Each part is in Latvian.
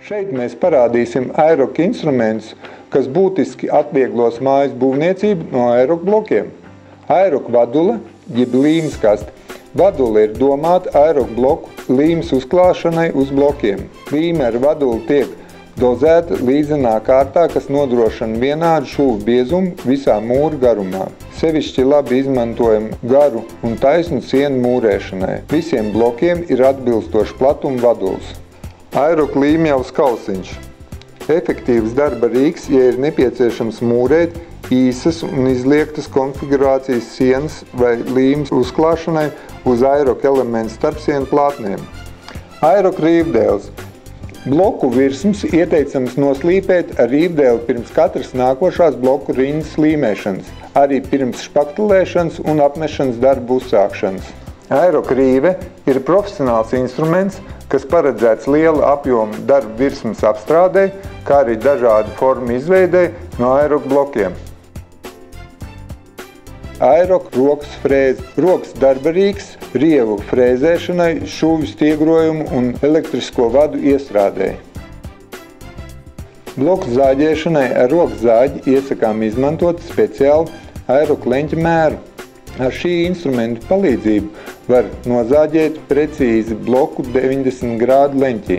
Šeit mēs parādīsim aeroka instrumentus, kas būtiski atvieglos mājas būvniecību no aeroka blokiem. Aeroka vadule, jeb līmes kaste. Vadule ir domāta aeroka bloku līmes uzklāšanai uz blokiem. Līme ar vaduli tiek dozēta līdzenā kārtā, kas nodrošina vienādu šūvu biezumu visā mūra garumā. Sevišķi labi izmantojam garu un taisnu sienu mūrēšanai. Visiem blokiem ir atbilstoši platuma vaduls. Aeroka līmjavas kausiņš. Efektīvs darba rīks, ja ir nepieciešams mūrēt īsas un izliektas konfigurācijas sienas vai līmes uzklāšanai uz aeroka elementu starpsienu plātnēm. Aeroka rīvdēls. Bloku virsmas ieteicams noslīpēt ar rīvdēli pirms katras nākošās bloku rindas līmēšanas, arī pirms špaktelēšanas un apmešanas darbu uzsākšanas. Aeroka rīve ir profesionāls instruments, kas paredzēts liela apjoma darba virsmas apstrādē, kā arī dažādu formu izveidē no aeroka blokiem. Aeroka rokas frēze. Rokas darba rīks rievu frēzēšanai, šūvju stiegrojumu un elektrisko vadu iestrādē. Bloku zāģēšanai ar rokas zāģi iesakām izmantot speciālu aeroka leņķa mēru. Ar šī instrumenta palīdzību var nozāģēt precīzi bloku 90 grādu leņķī.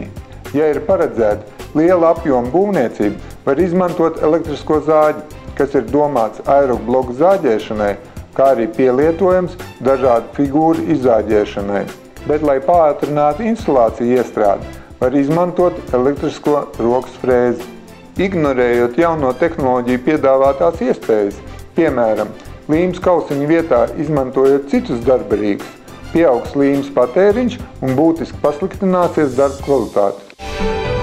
Ja ir paredzēta liela apjoma būvniecība, var izmantot elektrisko zāģi, kas ir domāts aeroka bloku zāģēšanai, kā arī pielietojams dažādu figūru izzāģēšanai. Bet, lai pātrinātu instalāciju iestrādi, var izmantot elektrisko rokas frēzi. Ignorējot jauno tehnoloģiju piedāvātās iespējas, piemēram, līmes kausiņu vietā izmantojot citus darba rīkus, pieaugs līmes patēriņš un būtiski pasliktināsies darba kvalitāte.